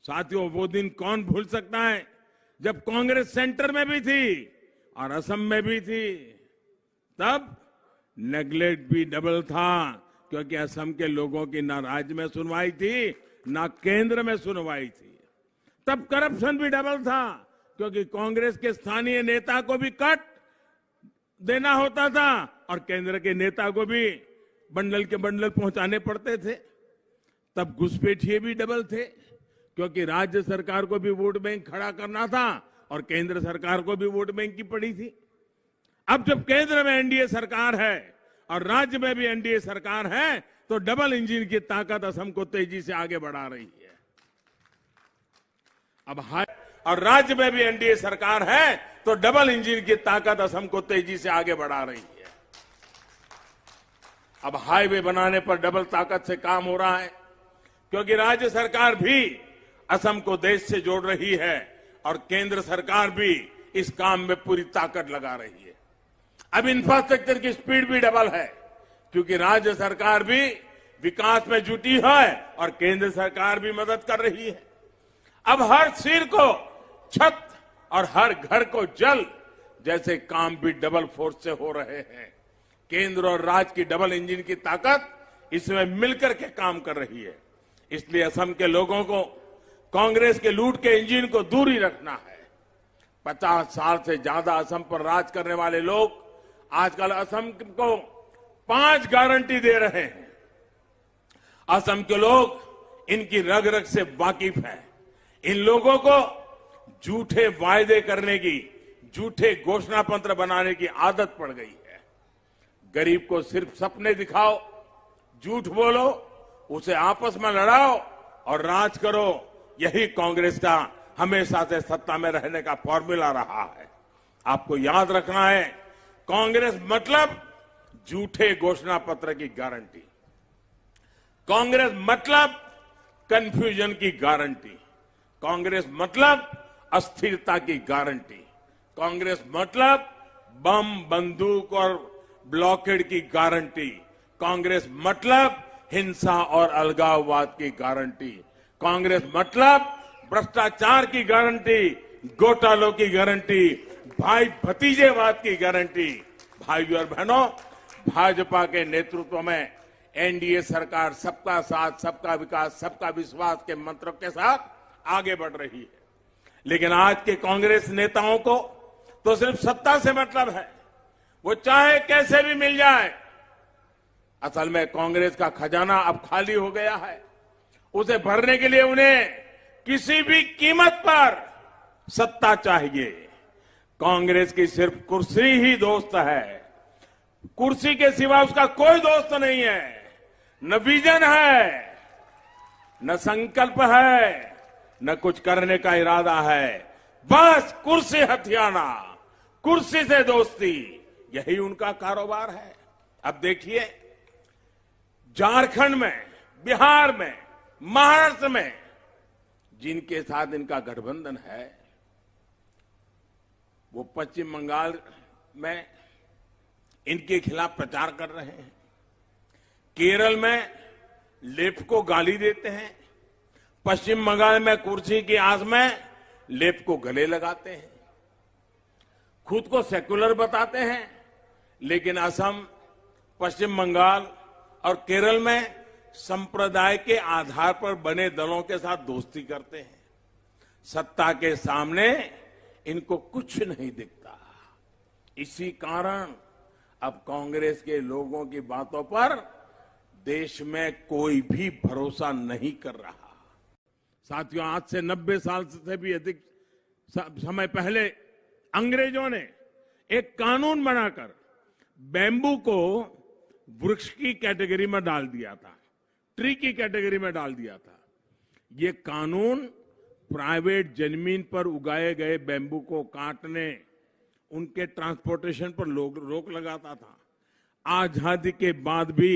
साथियों, वो दिन कौन भूल सकता है जब कांग्रेस सेंटर में भी थी और असम में भी थी। तब नेगलेक्ट भी डबल था, क्योंकि असम के लोगों की ना राज्य में सुनवाई थी ना केंद्र में सुनवाई थी। तब करप्शन भी डबल था, क्योंकि कांग्रेस के स्थानीय नेता को भी कट देना होता था और केंद्र के नेता को भी बंडल के बंडल पहुंचाने पड़ते थे। तब घुसपैठिए भी डबल थे, क्योंकि राज्य सरकार को भी वोट बैंक खड़ा करना था और केंद्र सरकार को भी वोट बैंक की पड़ी थी। अब जब केंद्र में एनडीए सरकार है और राज्य में भी एनडीए सरकार है, तो डबल इंजन की ताकत असम को तेजी से आगे बढ़ा रही है। और राज्य में भी एनडीए सरकार है, तो डबल इंजन की ताकत असम को तेजी से आगे बढ़ा रही है। अब हाईवे बनाने पर डबल ताकत से काम हो रहा है, क्योंकि राज्य सरकार भी असम को देश से जोड़ रही है और केंद्र सरकार भी इस काम में पूरी ताकत लगा रही है। अब इंफ्रास्ट्रक्चर की स्पीड भी डबल है, क्योंकि राज्य सरकार भी विकास में जुटी है और केंद्र सरकार भी मदद कर रही है। अब हर सिर को छत और हर घर को जल जैसे काम भी डबल फोर्स से हो रहे हैं। केंद्र और राज्य की डबल इंजन की ताकत इसमें मिलकर के काम कर रही है। इसलिए असम के लोगों को कांग्रेस के लूट के इंजन को दूर ही रखना है। 50 साल से ज्यादा असम पर राज करने वाले लोग आजकल असम को 5 गारंटी दे रहे हैं। असम के लोग इनकी रग रग से वाकिफ हैं। इन लोगों को झूठे वायदे करने की, झूठे घोषणा पत्र बनाने की आदत पड़ गई है। गरीब को सिर्फ सपने दिखाओ, झूठ बोलो, उसे आपस में लड़ाओ और राज करो। यही कांग्रेस का हमेशा से सत्ता में रहने का फॉर्मूला रहा है। आपको याद रखना है, कांग्रेस मतलब झूठे घोषणा पत्र की गारंटी, कांग्रेस मतलब कंफ्यूजन की गारंटी, कांग्रेस मतलब अस्थिरता की गारंटी, कांग्रेस मतलब बम, बंदूक और ब्लॉकेड की गारंटी, कांग्रेस मतलब हिंसा और अलगाववाद की गारंटी, कांग्रेस मतलब भ्रष्टाचार की गारंटी, घोटालों की गारंटी, भाई भतीजेवाद की गारंटी। भाइयों और बहनों, भाजपा के नेतृत्व में एनडीए सरकार सबका साथ, सबका विकास, सबका विश्वास के मंत्र के साथ आगे बढ़ रही है। लेकिन आज के कांग्रेस नेताओं को तो सिर्फ सत्ता से मतलब है, वो चाहे कैसे भी मिल जाए। असल में कांग्रेस का खजाना अब खाली हो गया है। उसे भरने के लिए उन्हें किसी भी कीमत पर सत्ता चाहिए। कांग्रेस की सिर्फ कुर्सी ही दोस्त है, कुर्सी के सिवा उसका कोई दोस्त नहीं है। न विजन है, न संकल्प है, न कुछ करने का इरादा है। बस कुर्सी हथियाना, कुर्सी से दोस्ती, यही उनका कारोबार है। अब देखिए, झारखंड में, बिहार में, महाराष्ट्र में जिनके साथ इनका गठबंधन है, वो पश्चिम बंगाल में इनके खिलाफ प्रचार कर रहे हैं। केरल में लेफ्ट को गाली देते हैं। पश्चिम बंगाल में कुर्सी की आस में लेफ्ट को गले लगाते हैं। खुद को सेकुलर बताते हैं, लेकिन असम, पश्चिम बंगाल और केरल में संप्रदाय के आधार पर बने दलों के साथ दोस्ती करते हैं। सत्ता के सामने इनको कुछ नहीं दिखता। इसी कारण अब कांग्रेस के लोगों की बातों पर देश में कोई भी भरोसा नहीं कर रहा। साथियों, आज से 90 साल से भी अधिक समय पहले अंग्रेजों ने एक कानून बनाकर बैम्बू को वृक्ष की कैटेगरी में डाल दिया था, ट्री की कैटेगरी में डाल दिया था। ये कानून प्राइवेट जमीन पर उगाए गए बैम्बू को काटने, उनके ट्रांसपोर्टेशन पर रोक लगाता था। आजादी के बाद भी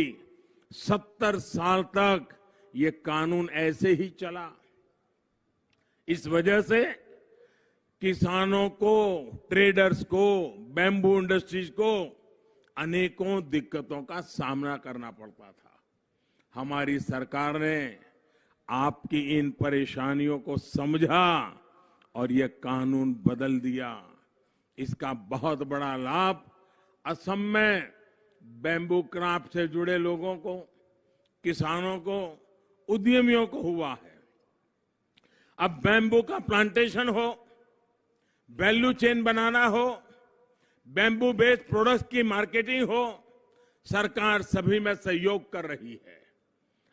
70 साल तक ये कानून ऐसे ही चला। इस वजह से किसानों को, ट्रेडर्स को, बैम्बू इंडस्ट्रीज को अनेकों दिक्कतों का सामना करना पड़ता था। हमारी सरकार ने आपकी इन परेशानियों को समझा और ये कानून बदल दिया। इसका बहुत बड़ा लाभ असम में बैम्बू क्राफ्ट से जुड़े लोगों को, किसानों को, उद्यमियों को हुआ है। अब बैम्बू का प्लांटेशन हो, वैल्यू चेन बनाना हो, बैम्बू बेस्ड प्रोडक्ट्स की मार्केटिंग हो, सरकार सभी में सहयोग कर रही है।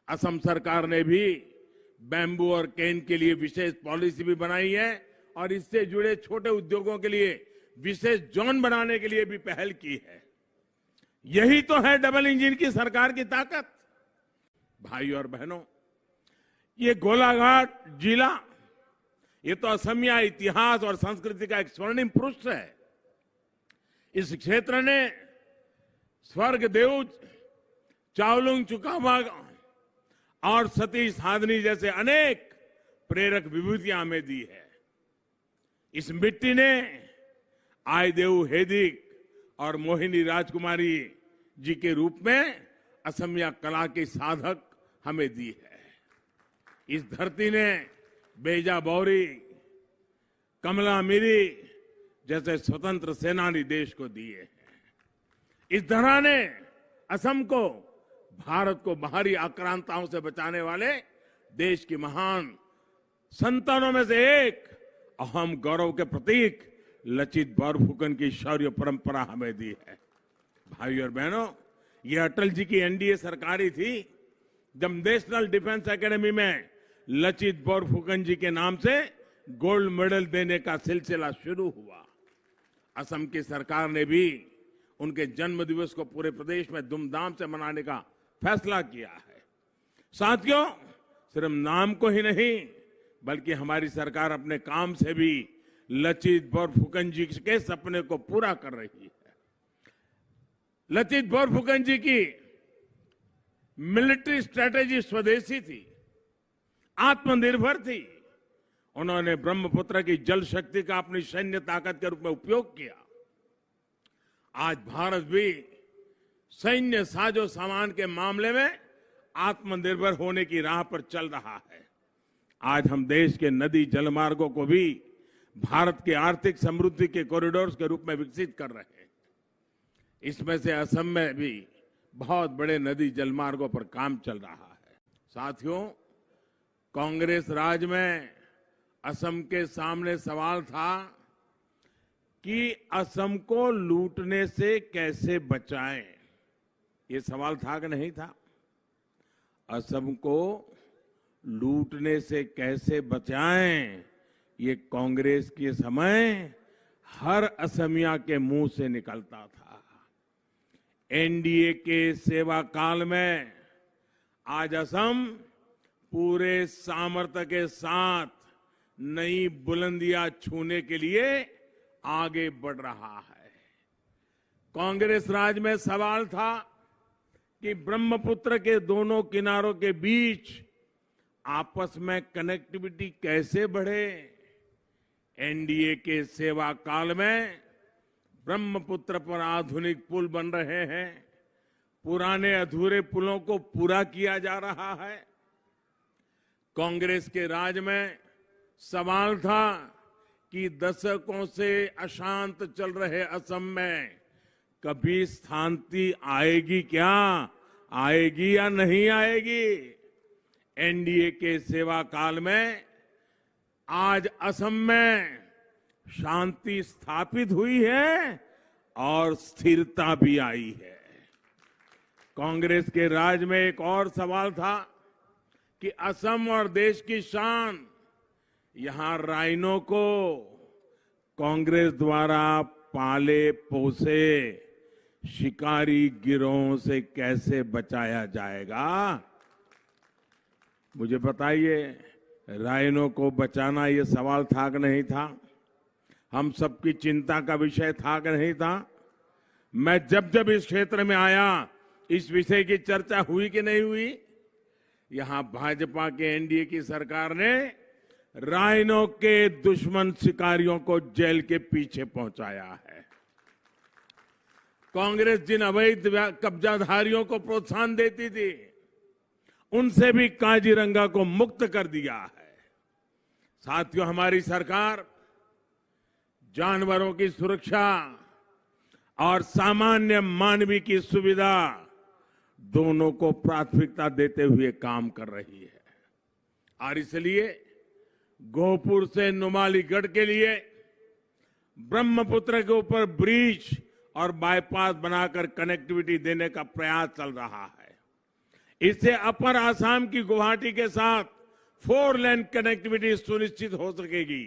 असम सरकार ने भी बैम्बू और केन के लिए विशेष पॉलिसी भी बनाई है और इससे जुड़े छोटे उद्योगों के लिए विशेष जोन बनाने के लिए भी पहल की है। यही तो है डबल इंजन की सरकार की ताकत। भाई और बहनों, ये गोलाघाट जिला, ये तो असमिया इतिहास और संस्कृति का एक स्वर्णिम पृष्ठ है। इस क्षेत्र ने स्वर्ग देव चावलुंग चुकामा और सतीश साधनी जैसे अनेक प्रेरक विभूतियां हमें दी है। इस मिट्टी ने आयदेव हेदिक और मोहिनी राजकुमारी जी के रूप में असमिया कला की साधक हमें दी है। इस धरती ने बेजा बौरी, कमला मिरी जैसे स्वतंत्र सेनानी देश को दिए हैं। इस धरा ने असम को भारत को बाहरी आक्रांताओं से बचाने वाले देश की महान संतानों में से एक अहम गौरव के प्रतीक लचित बोरफुकन की शौर्य परंपरा हमें दी है। भाई और बहनों, ये अटल जी की एनडीए सरकार ही थी जब नेशनल डिफेंस एकेडमी में लचित बोरफुकन जी के नाम से गोल्ड मेडल देने का सिलसिला शुरू हुआ। असम की सरकार ने भी उनके जन्म दिवस को पूरे प्रदेश में धूमधाम से मनाने का फैसला किया है। साथियों, सिर्फ नाम को ही नहीं बल्कि हमारी सरकार अपने काम से भी लचित बोरफुकन जी के सपने को पूरा कर रही है। लचित बोरफुकन जी की मिलिट्री स्ट्रेटेजी स्वदेशी थी, आत्मनिर्भर थी। उन्होंने ब्रह्मपुत्र की जल शक्ति का अपनी सैन्य ताकत के रूप में उपयोग किया। आज भारत भी सैन्य साजो सामान के मामले में आत्मनिर्भर होने की राह पर चल रहा है। आज हम देश के नदी जलमार्गों को भी भारत की आर्थिक समृद्धि के कॉरिडोर्स के रूप में विकसित कर रहे हैं। इसमें से असम में भी बहुत बड़े नदी जलमार्गों पर काम चल रहा है। साथियों, कांग्रेस राज में असम के सामने सवाल था कि असम को लूटने से कैसे बचाएं। ये सवाल था कि नहीं था? असम को लूटने से कैसे बचाएं, ये कांग्रेस के समय हर असमिया के मुंह से निकलता था। एनडीए के सेवा काल में आज असम पूरे सामर्थ्य के साथ नई बुलंदियां छूने के लिए आगे बढ़ रहा है। कांग्रेस राज में सवाल था कि ब्रह्मपुत्र के दोनों किनारों के बीच आपस में कनेक्टिविटी कैसे बढ़े। एनडीए के सेवा काल में ब्रह्मपुत्र पर आधुनिक पुल बन रहे हैं, पुराने अधूरे पुलों को पूरा किया जा रहा है। कांग्रेस के राज में सवाल था कि दशकों से अशांत चल रहे असम में कभी शांति आएगी क्या, आएगी या नहीं आएगी। एनडीए के सेवा काल में आज असम में शांति स्थापित हुई है और स्थिरता भी आई है। कांग्रेस के राज में एक और सवाल था कि असम और देश की शान, यहां राइनो को कांग्रेस द्वारा पाले पोसे शिकारी गिरोहों से कैसे बचाया जाएगा। मुझे बताइए, राइनो को बचाना ये सवाल था कि नहीं था? हम सबकी चिंता का विषय था कि नहीं था? मैं जब जब इस क्षेत्र में आया, इस विषय की चर्चा हुई कि नहीं हुई? यहां भाजपा के एनडीए की सरकार ने राइनो के दुश्मन शिकारियों को जेल के पीछे पहुंचाया है। कांग्रेस जिन अवैध कब्जाधारियों को प्रोत्साहन देती थी, उनसे भी काजीरंगा को मुक्त कर दिया है। साथियों, हमारी सरकार जानवरों की सुरक्षा और सामान्य मानवीय की सुविधा दोनों को प्राथमिकता देते हुए काम कर रही है और इसलिए गोहपुर से नुमालीगढ़ के लिए ब्रह्मपुत्र के ऊपर ब्रिज और बाईपास बनाकर कनेक्टिविटी देने का प्रयास चल रहा है। इससे अपर आसाम की गुवाहाटी के साथ 4 लेन कनेक्टिविटी सुनिश्चित हो सकेगी।